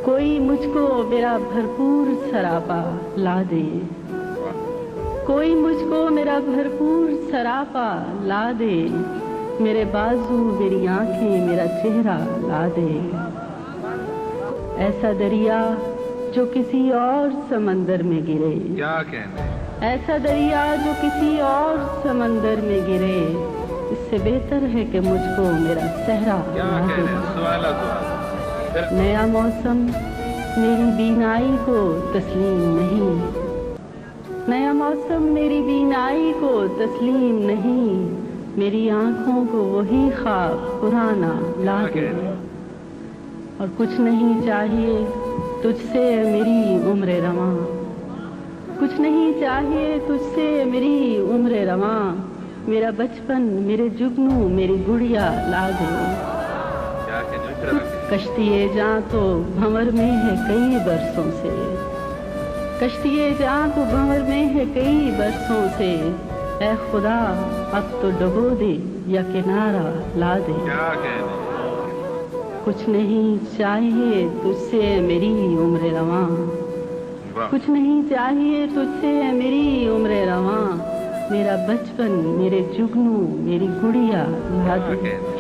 کوئی مجھ کو میرا بھرپور سراپا لا دے، کوئی مجھ کو میرا بھرپور سراپا لا دے، میرے بازو میری آنکھیں میرا چہرہ لا دے۔ ایسا دریا جو کسی اور سمندر میں گرے، کیا کہنے، ایسا دریا جو کسی اور سمندر میں گرے، اس سے بہتر ہے کہ مجھ کو میرا صحرا کیا لا دے۔ کہنے، سوالہ تو نیا موسم میری بینائی کو تسلیم نہیں، نیا موسم میری بینائی کو تسلیم نہیں، میری آنکھوں کو وہی خواب پرانا لا دے۔ اور کچھ نہیں چاہیے تجھ سے میری عمر رواں، کچھ نہیں چاہیے تجھ سے میری عمر رواں، میرا بچپن میرے جگنو میری گڑیا لا دے۔ کیا کہنے، کشتی جاں تو بھنور میں ہے کئی برسوں سے، کشتی جاں تو بھنور میں ہے کئی برسوں سے، اے خدا اب تو ڈبو دے یا کنارہ لا دے۔ کیا کہنے، کچھ نہیں چاہیے تجھ سے میری عمر رواں، واہ، کچھ نہیں چاہیے تجھ سے میری عمر رواں، میرا بچپن میرے جگنو میری گڑیا لا کیا دے۔ کہنے۔